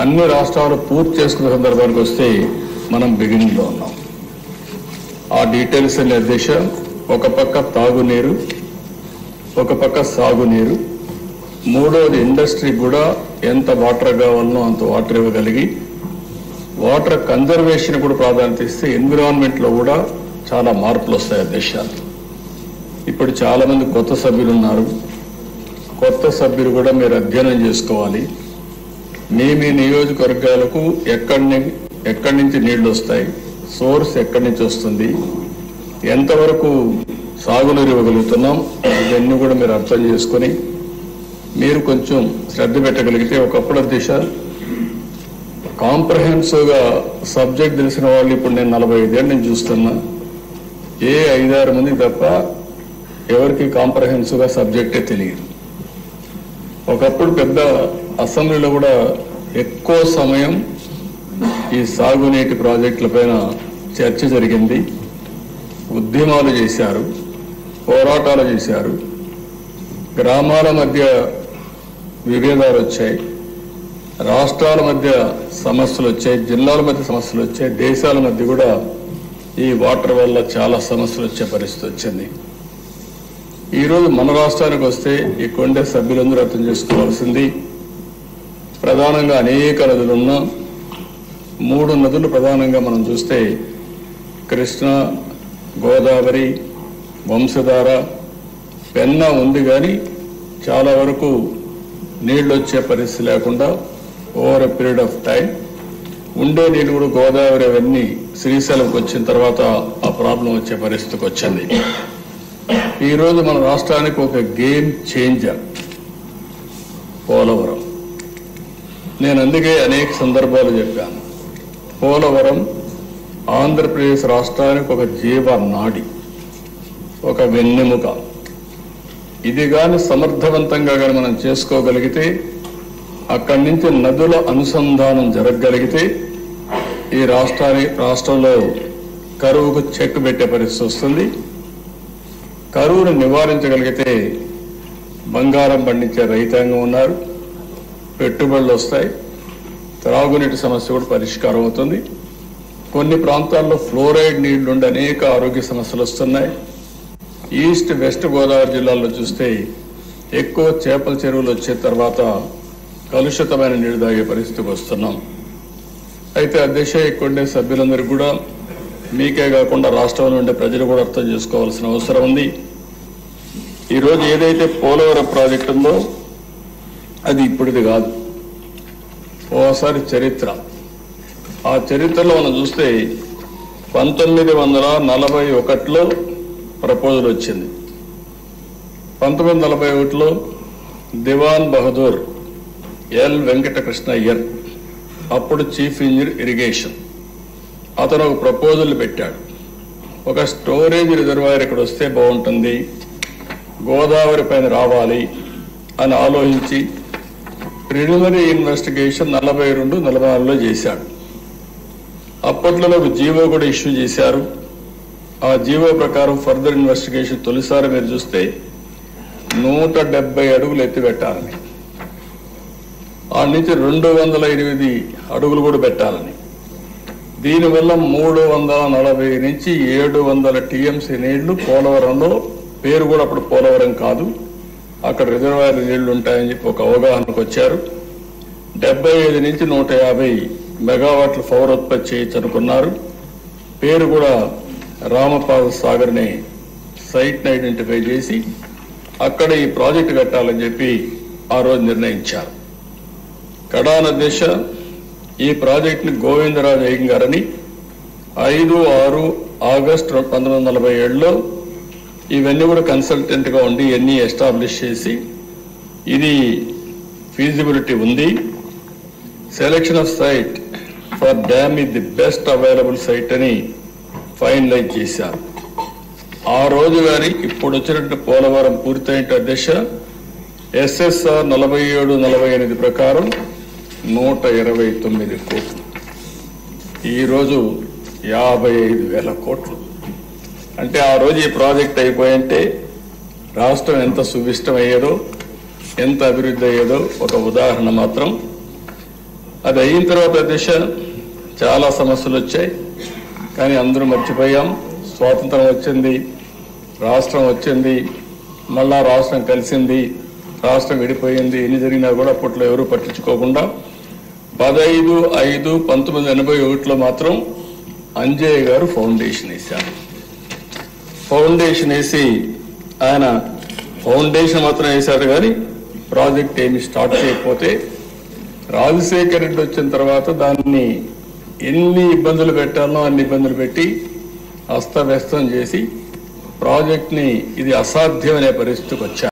అన్ని రాష్ట్రాలు పూర్తి చేసుకునే సందర్భానికి వస్తే మనం బిగినింగ్లో ఉన్నాం. ఆ డీటెయిల్స్ అనే దిశ ఒక పక్క తాగునీరు, ఒక పక్క సాగునీరు, మూడోది ఇండస్ట్రీ కూడా ఎంత వాటర్ కావాలనో అంత వాటర్ ఇవ్వగలిగి వాటర్ కన్జర్వేషన్ కూడా ప్రాధాన్యత ఇస్తే ఎన్విరాన్మెంట్లో కూడా చాలా మార్పులు వస్తాయి దేశాలు. ఇప్పుడు చాలామంది కొత్త సభ్యులు ఉన్నారు. కొత్త సభ్యులు కూడా మీరు అధ్యయనం చేసుకోవాలి. మీ నియోజకవర్గాలకు ఎక్కడి నుంచి నీళ్లు వస్తాయి, సోర్స్ ఎక్కడి నుంచి వస్తుంది, ఎంతవరకు సాగునీరు ఇవ్వగలుగుతున్నాం, ఇవన్నీ కూడా మీరు అర్థం చేసుకొని మీరు కొంచెం శ్రద్ధ పెట్టగలిగితే ఒకప్పుడు దిశ కాంప్రహెన్సివ్గా సబ్జెక్ట్ తెలిసిన వాళ్ళు ఇప్పుడు నేను 45 ఏళ్ళ నుంచి చూస్తున్నా. ఏ 5-6 మందికి తప్ప ఎవరికి కాంప్రహెన్సివ్గా సబ్జెక్టే తెలియదు. ఒకప్పుడు పెద్ద అసెంబ్లీలో కూడా ఎక్కువ సమయం ఈ సాగునీటి ప్రాజెక్టుల పైన చర్చ జరిగింది. ఉద్యమాలు చేశారు, పోరాటాలు చేశారు, గ్రామాల మధ్య విభేదాలు వచ్చాయి, రాష్ట్రాల మధ్య సమస్యలు వచ్చాయి, జిల్లాల మధ్య సమస్యలు వచ్చాయి, దేశాల మధ్య కూడా ఈ వాటర్ వల్ల చాలా సమస్యలు వచ్చే పరిస్థితి వచ్చింది. ఈరోజు మన రాష్ట్రానికి వస్తే ఇక్కడ ఉండే సభ్యులందరూ అర్థం చేసుకోవాల్సింది ప్రధానంగా అనేక నదులున్నా 3 నదులు ప్రధానంగా మనం చూస్తే కృష్ణ, గోదావరి, వంశధార, పెన్నా ఉంది. కానీ చాలా వరకు నీళ్ళు వచ్చే పరిస్థితి లేకుండా over a period of time ఉండే నీళ్ళు కూడా గోదావరి అవన్నీ శ్రీశైలంకి వచ్చిన తర్వాత ఆ ప్రాబ్లం వచ్చే పరిస్థితికి వచ్చింది. ఈరోజు మన రాష్ట్రానికి ఒక గేమ్ చేంజర్ పోలవరం. నేను అందుకే అనేక సందర్భాలు చెప్పాను, పోలవరం ఆంధ్రప్రదేశ్ రాష్ట్రానికి ఒక జీవనాడి, ఒక వెన్నెముక. ఇది కానీ సమర్థవంతంగా కానీ మనం చేసుకోగలిగితే, అక్కడి నుంచి నదుల అనుసంధానం జరగగలిగితే ఈ రాష్ట్రంలో కరువుకు చెక్ పెట్టే పరిస్థితి వస్తుంది. కరువును నివారించగలిగితే బంగారం పండించే రైతాంగం ఉన్నారు, పెట్టుబడులు వస్తాయి, త్రాగునీటి సమస్య కూడా పరిష్కారం అవుతుంది. కొన్ని ప్రాంతాల్లో ఫ్లోరైడ్ నీళ్లుండి అనేక ఆరోగ్య సమస్యలు వస్తున్నాయి. ఈస్ట్ వెస్ట్ గోదావరి జిల్లాల్లో చూస్తే ఎక్కువ చేపల చెరువులు వచ్చే తర్వాత కలుషితమైన నీళ్లు తాగే పరిస్థితికి వస్తున్నాం. అయితే ఆ దిశ ఎక్కువ సభ్యులందరికీ కూడా మీకే కాకుండా రాష్ట్రంలో ఉండే ప్రజలు కూడా అర్థం చేసుకోవాల్సిన అవసరం ఉంది. ఈరోజు ఏదైతే పోలవరం ప్రాజెక్టు ఉందో అది ఇప్పుడుది కాదు, ఓసారి చరిత్ర. ఆ చరిత్రలో మనం చూస్తే 1941లో ప్రపోజల్ వచ్చింది. 1941లో దివాన్ బహదూర్ ఎల్ వెంకటకృష్ణ అయ్యర్, అప్పుడు చీఫ్ ఇంజనీర్ ఇరిగేషన్, అతను ఒక ప్రపోజల్ పెట్టాడు. ఒక స్టోరేజ్ రిజర్వాయర్ ఇక్కడ వస్తే బాగుంటుంది, గోదావరి పైన రావాలి అని ఆలోచించి ప్రిలిమినరీ ఇన్వెస్టిగేషన్ 42-44లో చేశాడు. అప్పట్లో ఒక జీవో కూడా ఇష్యూ చేశారు. ఆ జీవో ప్రకారం ఫర్దర్ ఇన్వెస్టిగేషన్ తొలిసారి మీరు చూస్తే 170 అడుగులు ఎత్తి పెట్టాలని, ఆ నుంచి 208 అడుగులు కూడా పెట్టాలని, దీనివల్ల 340 నుంచి 700 టీఎంసీ నీళ్లు పోలవరంలో, పేరు కూడా అప్పుడు పోలవరం కాదు, అక్కడ రిజర్వాయర్ నీళ్లు ఉంటాయని చెప్పి ఒక అవగాహనకు వచ్చారు. 75 నుంచి 150 మెగావాట్ల పవర్ ఉత్పత్తి చేయొచ్చు అనుకున్నారు. పేరు కూడా రామపాద సాగర్ని సైట్ని ఐడెంటిఫై చేసి అక్కడ ఈ ప్రాజెక్టు కట్టాలని చెప్పి ఆ రోజు నిర్ణయించారు. కడాన దిశ ఈ ప్రాజెక్టుని గోవిందరాజు అయ్యంగారని 5-6 ఆగస్టు 1947లో ఇవన్నీ కూడా కన్సల్టెంట్గా ఉండి ఇవన్నీ ఎస్టాబ్లిష్ చేసి ఇది ఫీజిబిలిటీ ఉంది, selection of site for dam is the best available site అని ఫైనలైజ్ చేశారు. ఆ రోజు కానీ ఇప్పుడు వచ్చినట్టు పోలవరం పూర్తయిన దిశ ఎస్ఎస్ఆర్ 47-48 ప్రకారం 129 కోట్లు, ఈరోజు 55,000 కోట్లు. అంటే ఆ రోజు ఈ ప్రాజెక్ట్ అయిపోయింటే రాష్ట్రం ఎంత సువిష్టమయ్యేదో, ఎంత అభివృద్ధి అయ్యేదో ఒక ఉదాహరణ మాత్రం. అది అయిన తర్వాత దిశ చాలా సమస్యలు వచ్చాయి, కానీ అందరూ మర్చిపోయాం. స్వాతంత్రం వచ్చింది, రాష్ట్రం వచ్చింది, మళ్ళా రాష్ట్రం కలిసింది, రాష్ట్రం విడిపోయింది. ఎన్ని జరిగినా కూడా అప్పట్లో ఎవరూ పట్టించుకోకుండా 15/5/1981లో మాత్రం అంజయ్య గారు ఫౌండేషన్ వేశారు. ఫౌండేషన్ వేసి ఆయన ఫౌండేషన్ మాత్రం వేశారు, కానీ ప్రాజెక్ట్ ఏమి స్టార్ట్ చేయకపోతే రాజశేఖర రెడ్డి వచ్చిన తర్వాత దాన్ని ఎన్ని ఇబ్బందులు పెట్టాలో అన్ని ఇబ్బందులు పెట్టి అస్తవ్యస్తం చేసి ప్రాజెక్ట్ని ఇది అసాధ్యమనే పరిస్థితికి వచ్చారు.